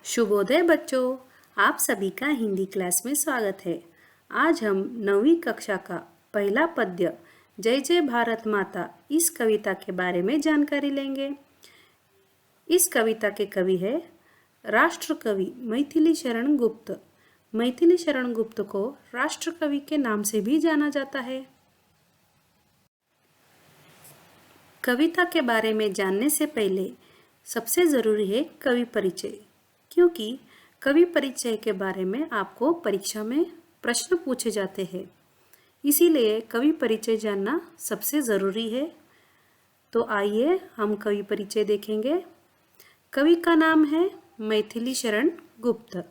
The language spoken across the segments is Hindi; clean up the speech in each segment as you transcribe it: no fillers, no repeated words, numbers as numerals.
शुभोदय बच्चों, आप सभी का हिंदी क्लास में स्वागत है। आज हम 9वीं कक्षा का पहला पद्य जय जय भारत माता इस कविता के बारे में जानकारी लेंगे। इस कविता के कवि है राष्ट्र कवि मैथिली शरण गुप्त। मैथिली शरण गुप्त को राष्ट्र कवि के नाम से भी जाना जाता है। कविता के बारे में जानने से पहले सबसे ज़रूरी है कवि परिचय, क्योंकि कवि परिचय के बारे में आपको परीक्षा में प्रश्न पूछे जाते हैं। इसीलिए कवि परिचय जानना सबसे ज़रूरी है। तो आइए हम कवि परिचय देखेंगे। कवि का नाम है मैथिली शरण गुप्त।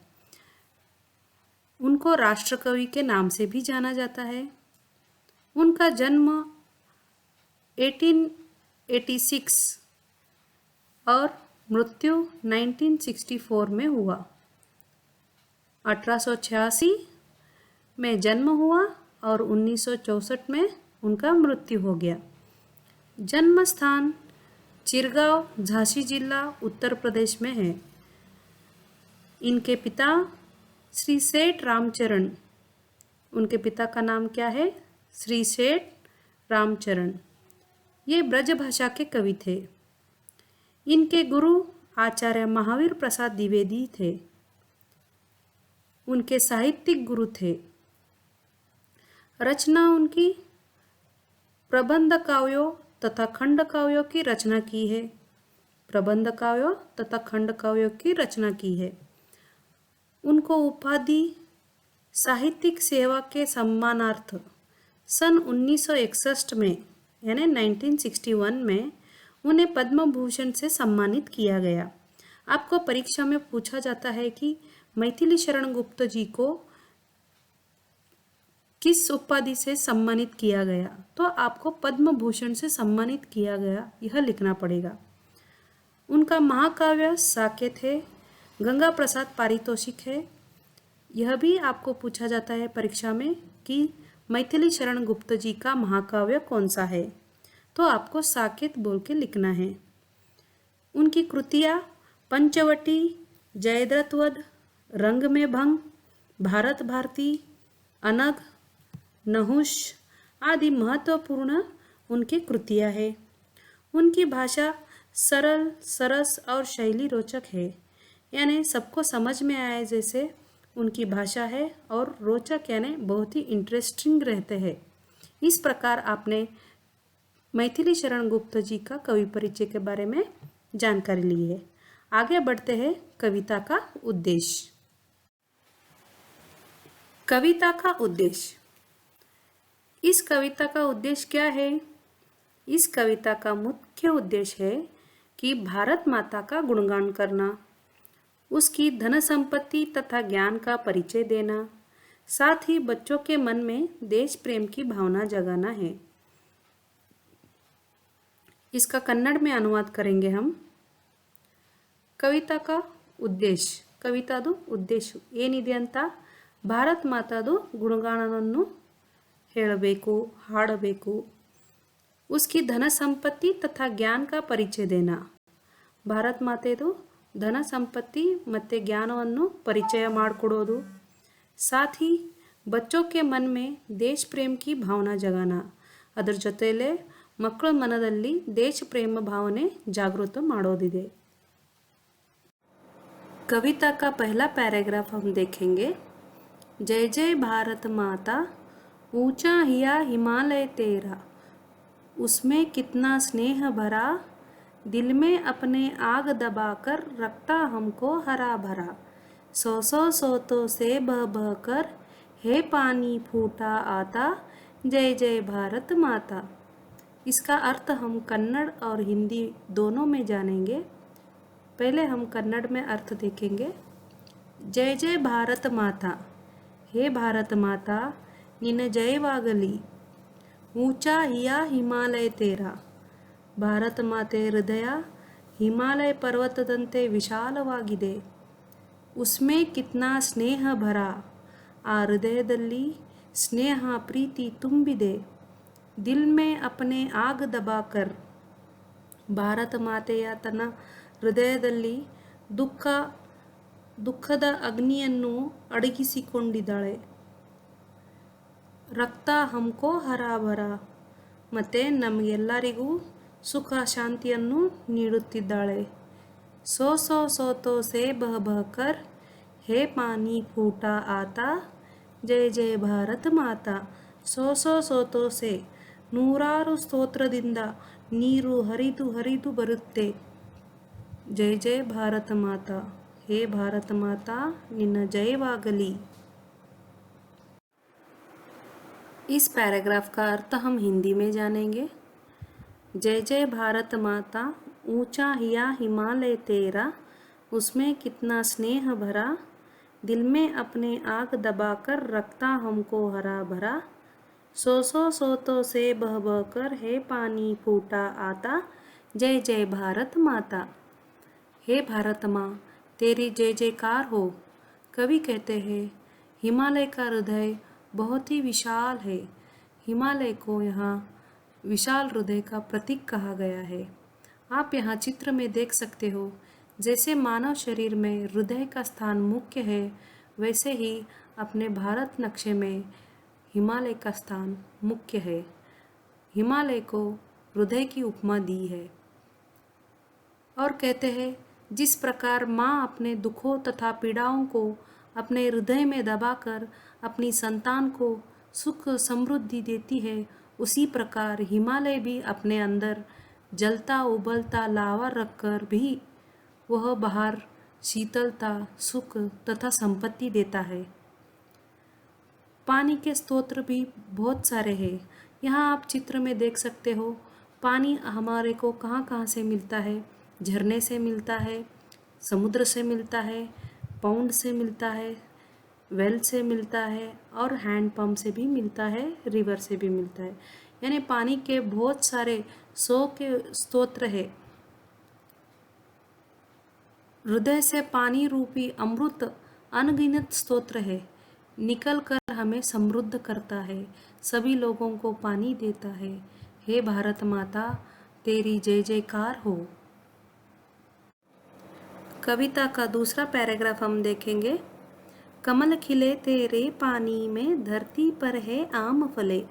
उनको राष्ट्र कवि के नाम से भी जाना जाता है। उनका जन्म 1886 और मृत्यु 1964 में हुआ। 1886 में जन्म हुआ और 1964 में उनका मृत्यु हो गया। जन्म स्थान चिरगांव, झांसी जिला, उत्तर प्रदेश में है। इनके पिता श्री सेठ रामचरण। उनके पिता का नाम क्या है? श्री सेठ रामचरण। ये ब्रज भाषा के कवि थे। इनके गुरु आचार्य महावीर प्रसाद द्विवेदी थे। उनके साहित्यिक गुरु थे। रचना उनकी प्रबंध काव्यों तथा खंड काव्यों की रचना की है। प्रबंध काव्यों तथा खंड काव्यों की रचना की है। उनको उपाधि साहित्यिक सेवा के सम्मानार्थ सन 1961 में यानी 1961 में उन्हें पद्म भूषण से सम्मानित किया गया। आपको परीक्षा में पूछा जाता है कि मैथिली शरण गुप्त जी को किस उपाधि से सम्मानित किया गया, तो आपको पद्म भूषण से सम्मानित किया गया यह लिखना पड़ेगा। उनका महाकाव्य साकेत है। गंगा प्रसाद पारितोषिक है। यह भी आपको पूछा जाता है परीक्षा में कि मैथिली शरण गुप्त जी का महाकाव्य कौन सा है, तो आपको साकेत बोल के लिखना है। उनकी कृतियाँ पंचवटी, जयद्रथवध, रंग में भंग, भारत भारती, अनग, नहुष आदि महत्वपूर्ण उनकी कृतियाँ है। उनकी भाषा सरल, सरस और शैली रोचक है, यानी सबको समझ में आए जैसे उनकी भाषा है और रोचक यानी बहुत ही इंटरेस्टिंग रहते हैं। इस प्रकार आपने मैथिली शरण गुप्त जी का कवि परिचय के बारे में जानकारी ली है। आगे बढ़ते हैं कविता का उद्देश्य। कविता का उद्देश्य। इस कविता का उद्देश्य क्या है? इस कविता का मुख्य उद्देश्य है कि भारत माता का गुणगान करना, उसकी धन संपत्ति तथा ज्ञान का परिचय देना, साथ ही बच्चों के मन में देश प्रेम की भावना जगाना है। इसका कन्नड़ में अनुवाद करेंगे हम। कविता का उद्देश्य, ಕವಿತಾದು ಉದ್ದೇಶ ಏನಿದೆ ಅಂತ ಭಾರತ್ ಮಾತಾದು ಗುಣಗಾನವನ್ನು ಹೇಳಬೇಕು, ಹಾಡಬೇಕು। उसकी धन संपत्ति तथा ज्ञान का परिचय देना। ಭಾರತ್ ಮಾತೆದು ಧನ ಸಂಪತ್ತಿ ಮತ್ತು ಜ್ಞಾನವನ್ನು ಪರಿಚಯ ಮಾಡಿಕೊಡೋದು। साथ ही बच्चों के मन में देश प्रेम की भावना जगाना। ಅದರ ಜೊತೆಲೇ ಮಕ್ಕಳ ಮನದಲ್ಲಿ ದೇಶ ಪ್ರೇಮ ಭಾವನೆ ಜಾಗೃತ ಮಾಡೋದಿದೆ। कविता का पहला पैराग्राफ हम देखेंगे। जय जय भारत माता, ऊंचा हिया हिमालय तेरा, उसमें कितना स्नेह भरा, दिल में अपने आग दबाकर रखता हमको हरा भरा। सौ सोतों से बह बह कर हे पानी फूटा आता, जय जय भारत माता। इसका अर्थ हम कन्नड़ और हिंदी दोनों में जानेंगे। पहले हम कन्नड़ में अर्थ देखेंगे। जय जय भारत माता, हे भारत माता निन्न जयवागली, ऊंचा हिया हिमालय तेरा। ಭಾರತ ಮಾತೆ ಹೃದಯ ಹಿಮಾಲಯ ಪರ್ವತದಂತೆ ವಿಶಾಲವಾಗಿದೆ। ಉಸ್ಮೇ ಕಿತ್ನಾ ಸ್ನೇಹ ಭರ, ಆ ಹೃದಯದಲ್ಲಿ ಸ್ನೇಹ ಪ್ರೀತಿ ತುಂಬಿದೆ। ದಿಲ್ ಮೇ ಅಪನೆ ಆಗ್ ದಬಾಕರ್, ಭಾರತ ಮಾತೆಯ ತನ್ನ ಹೃದಯದಲ್ಲಿ ದುಃಖ ದುಃಖದ ಅಗ್ನಿಯನ್ನು ಅಡಗಿಸಿಕೊಂಡಿದ್ದಾಳೆ. ರಕ್ತ ಹಮ್ಕೋ ಹರಾಭರ, ಮತ್ತು ನಮಗೆಲ್ಲರಿಗೂ ಸುಖ ಶಾಂತಿಯನ್ನು ನೀಡುತ್ತಿದ್ದಾಳೆ. ಸೋ ಸೋ ಸೋತೋ ಸೇ ಬಹ ಬಹಕರ್ ಹೇ ಪಾನಿ ಫೂಟಾ ಆತಾ, ಜಯ ಜಯ ಭಾರತ ಮಾತಾ. ಸೋ ಸೋ ಸೋತೋ ಸೇ, ನೂರಾರು ಸ್ತೋತ್ರದಿಂದ ನೀರು ಹರಿದು ಹರಿದು ಬರುತ್ತೆ. ಜಯ ಜಯ ಭಾರತ ಮಾತಾ, हे भारत माता निन्न जयवागली। इस पैराग्राफ का अर्थ हम हिंदी में जानेंगे। जय जय भारत माता, ऊंचा हिया हिमालय तेरा, उसमें कितना स्नेह भरा, दिल में अपने आग दबाकर रखता हमको हरा भरा। सो सो सोतों से बह बहकर है पानी फूटा आता, जय जय भारत माता। हे भारत माँ, तेरी जय जयकार हो। कवि कहते हैं हिमालय का हृदय बहुत ही विशाल है। हिमालय को यहाँ विशाल हृदय का प्रतीक कहा गया है। आप यहाँ चित्र में देख सकते हो, जैसे मानव शरीर में हृदय का स्थान मुख्य है, वैसे ही अपने भारत नक्शे में हिमालय का स्थान मुख्य है। हिमालय को हृदय की उपमा दी है। और कहते हैं जिस प्रकार माँ अपने दुखों तथा पीड़ाओं को अपने हृदय में दबाकर अपनी संतान को सुख समृद्धि देती है, उसी प्रकार हिमालय भी अपने अंदर जलता उबलता लावा रखकर भी वह बाहर शीतलता, सुख तथा संपत्ति देता है। पानी के स्तोत्र भी बहुत सारे हैं। यहाँ आप चित्र में देख सकते हो पानी हमारे को कहाँ कहाँ से मिलता है। झरने से मिलता है, समुद्र से मिलता है, पाउंड से मिलता है, वेल से मिलता है और हैंड पंप से भी मिलता है, रिवर से भी मिलता है। यानी पानी के बहुत सारे 100 के स्तोत्र है। हृदय से पानी रूपी अमृत अनगिनत स्तोत्र है, निकल कर हमें समृद्ध करता है, सभी लोगों को पानी देता है। हे भारत माता, तेरी जय जयकार हो। कविता का दूसरा पैराग्राफ हम देखेंगे। कमल खिले तेरे पानी में, धरती पर है आम फले,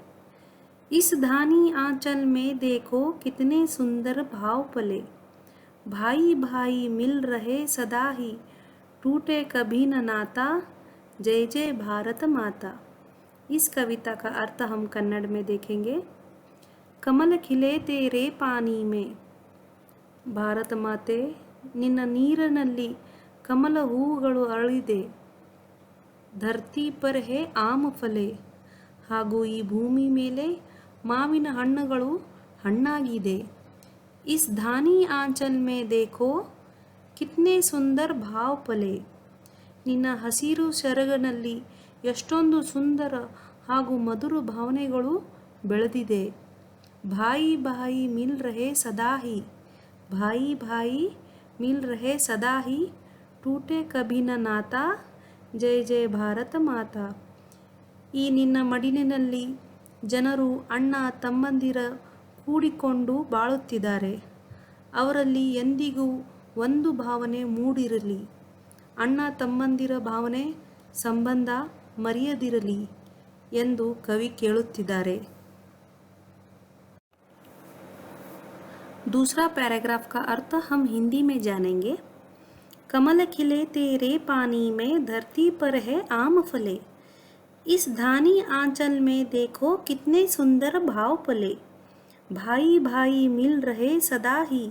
इस धानी आंचल में देखो कितने सुंदर भाव पले, भाई भाई मिल रहे सदा ही, टूटे कभी न नाता, जय जय भारत माता। इस कविता का अर्थ हम कन्नड़ में देखेंगे। कमल खिले तेरे पानी में, ಭಾರತ ಮಾತೆ ನಿನ್ನ ನೀರಿನಲ್ಲಿ ಕಮಲ ಹೂಗಳು ಅರಳಿದೆ. ಧರ್ತಿ ಪರ್ ಹೇ ಆಮ ಫಲೆ, ಹಾಗೂ ಈ ಭೂಮಿ ಮೇಲೆ ಮಾವಿನ ಹಣ್ಣುಗಳು ಹಣ್ಣಾಗಿದೆ. ಇಸ್ ಧಾನಿ ಆಂಚಲ್ ಮೇ ದೇಖೋ ಕಿತ್ನೆ ಸುಂದರ್ ಭಾವ್ ಪಲೆ, ನಿನ್ನ ಹಸಿರು ಸೆರಗಿನಲ್ಲಿ ಎಷ್ಟೊಂದು ಸುಂದರ ಹಾಗೂ ಮಧುರ ಭಾವನೆಗಳು ಬೆಳೆದಿದೆ. ಭಾಯಿ ಭಾಯಿ ಮಿಲ್ ರಹೆ ಸದಾ ಹಿ, ಭಾಯಿ ಭಾಯಿ ಮಿಲ್ ರಹೆ ಸದಾ ಹಿ, ಟೂಟೆ ಕಭಿ ನ ನಾತಾ, ಜಯ ಜಯ ಭಾರತ ಮಾತಾ. ಈ ನಿನ್ನ ಮಡಿಲಿನಲ್ಲಿ ಜನರು ಅಣ್ಣ ತಮ್ಮಂದಿರ ಕೂಡಿಕೊಂಡು ಬಾಳುತ್ತಿದ್ದಾರೆ. ಅವರಲ್ಲಿ ಎಂದಿಗೂ ಒಂದು ಭಾವನೆ ಮೂಡಿರಲಿ, ಅಣ್ಣ ತಮ್ಮಂದಿರ ಭಾವನೆ ಸಂಬಂಧ ಮರೆಯದಿರಲಿ ಎಂದು ಕವಿ ಕೇಳುತ್ತಿದ್ದಾರೆ. दूसरा पैराग्राफ का अर्थ हम हिंदी में जानेंगे। कमल खिले तेरे पानी में, धरती पर है आम फले, इस धानी आंचल में देखो कितने सुंदर भाव पले, भाई भाई मिल रहे सदा ही,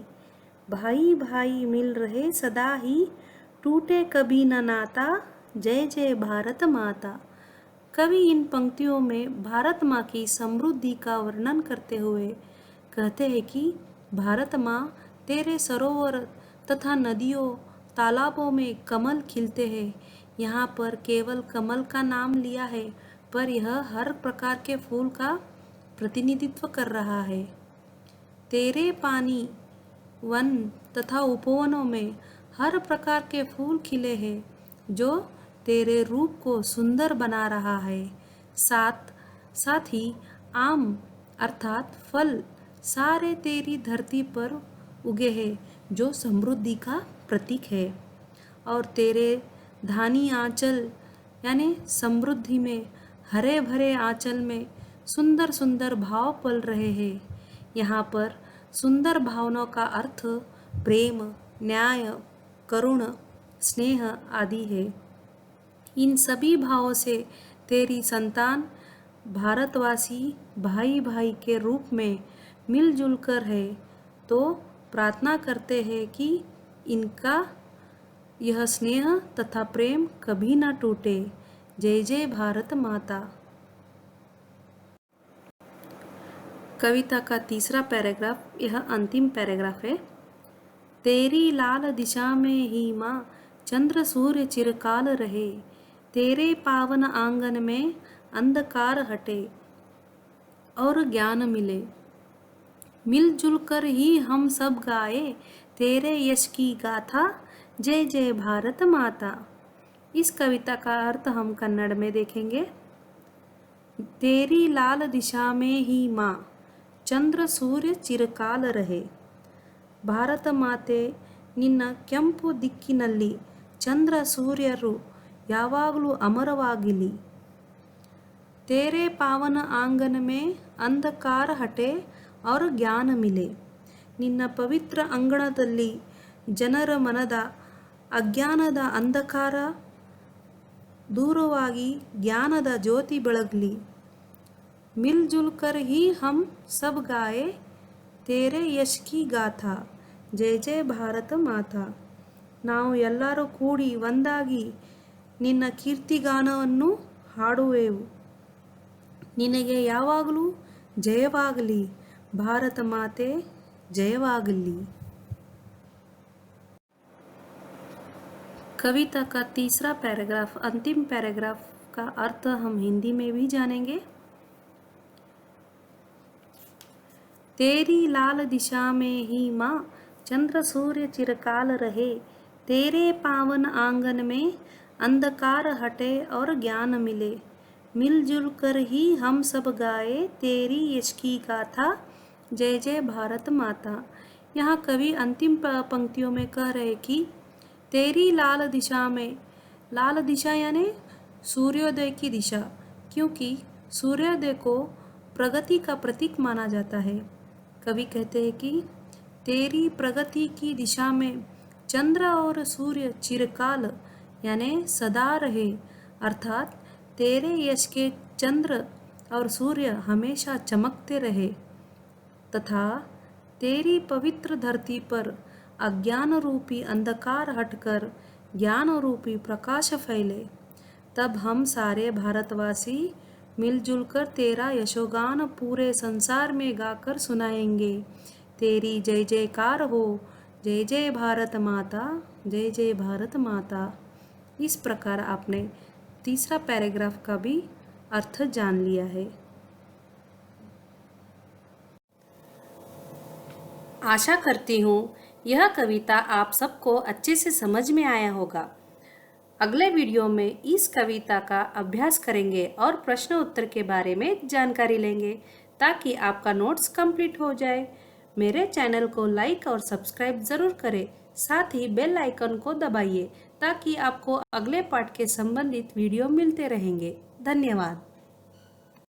भाई भाई मिल रहे सदा ही, टूटे कभी न नाता, जय जय भारत माता। कवि इन पंक्तियों में भारत माँ की समृद्धि का वर्णन करते हुए कहते हैं कि भारत माँ, तेरे सरोवर तथा नदियों तालाबों में कमल खिलते हैं। यहाँ पर केवल कमल का नाम लिया है, पर यह हर प्रकार के फूल का प्रतिनिधित्व कर रहा है। तेरे पानी, वन तथा उपवनों में हर प्रकार के फूल खिले हैं, जो तेरे रूप को सुंदर बना रहा है। साथ ही आम अर्थात फल सारे तेरी धरती पर उगे हैं, जो समृद्धि का प्रतीक है। और तेरे धानी आंचल यानी समृद्धि में, हरे भरे आंचल में सुंदर सुंदर भाव पल रहे हैं। यहाँ पर सुंदर भावनाओं का अर्थ प्रेम, न्याय, करुण, स्नेह आदि है। इन सभी भावों से तेरी संतान भारतवासी भाई भाई के रूप में मिलजुल कर है, तो प्रार्थना करते हैं कि इनका यह स्नेह तथा प्रेम कभी न टूटे। जय जय भारत माता। कविता का तीसरा पैराग्राफ, यह अंतिम पैराग्राफ है। तेरी लाल दिशा में ही माँ चंद्र सूर्य चिरकाल रहे, तेरे पावन आंगन में अंधकार हटे और ज्ञान मिले। मिलजुल कर ही हम सब गाए तेरे यश की गाथा, जय जय भारत माता। इस कविता का अर्थ हम कन्नड़ में देखेंगे। तेरी लाल दिशा में ही माँ चंद्र सूर्य चिरकाल रहे, ಭಾರತ ಮಾತೆ ನಿನ್ನ ಕೆಂಪು ದಿಕ್ಕಿನಲ್ಲಿ ಚಂದ್ರ ಸೂರ್ಯರು ಯಾವಾಗಲೂ ಅಮರವಾಗಿಲಿ। तेरे पावन आंगन में अंधकार हटे और ज्ञान मिले। ನಿನ್ನ ಪವಿತ್ರ ಅಂಗಣದಲ್ಲಿ ಜನರ ಮನದ ಅಜ್ಞಾನದ ಅಂಧಕಾರ दूरವಾಗಿ ज्ञानದ ಜ್ಯೋತಿ ಬೆಳಗಲಿ। मिलजुल कर ही हम सब गाए तेरे यश की गाथा, जय जय ಭಾರತ ಮಾತಾ। ನಾವು ಎಲ್ಲರೂ ಕೂಡಿ ಒಂದಾಗಿ ನಿನ್ನ ಕೀರ್ತಿಗಾನವನ್ನು ಹಾಡುವೆವು। ನಿನಗೆ ಯಾವಾಗಲೂ ಜಯವಾಗಲಿ, ಭಾರತ ಮಾತೆ जयवागली। कविता का तीसरा पैराग्राफ, अंतिम पैराग्राफ का अर्थ हम हिंदी में भी जानेंगे। तेरी लाल दिशा में ही माँ चंद्र सूर्य चिरकाल रहे, तेरे पावन आंगन में अंधकार हटे और ज्ञान मिले। मिलजुल कर ही हम सब गाए तेरी यश की गाथा, जय जय भारत माता। यहाँ कवि अंतिम पंक्तियों में कह रहे कि तेरी लाल दिशा में, लाल दिशा यानी सूर्योदय की दिशा, क्योंकि सूर्योदय को प्रगति का प्रतीक माना जाता है। कवि कहते हैं कि तेरी प्रगति की दिशा में चंद्र और सूर्य चिरकाल यानी सदा रहे, अर्थात तेरे यश के चंद्र और सूर्य हमेशा चमकते रहे तथा तेरी पवित्र धरती पर अज्ञान रूपी अंधकार हटकर ज्ञान रूपी प्रकाश फैले। तब हम सारे भारतवासी मिलजुल कर तेरा यशोगान पूरे संसार में गाकर सुनाएंगे। तेरी जय जयकार हो, जय जय भारत माता, जय जय भारत माता। इस प्रकार आपने तीसरा पैराग्राफ का भी अर्थ जान लिया है। आशा करती हूँ यह कविता आप सबको अच्छे से समझ में आया होगा। अगले वीडियो में इस कविता का अभ्यास करेंगे और प्रश्न उत्तर के बारे में जानकारी लेंगे ताकि आपका नोट्स कंप्लीट हो जाए। मेरे चैनल को लाइक और सब्सक्राइब ज़रूर करें, साथ ही बेल आइकन को दबाइए ताकि आपको अगले पार्ट के संबंधित वीडियो मिलते रहेंगे। धन्यवाद।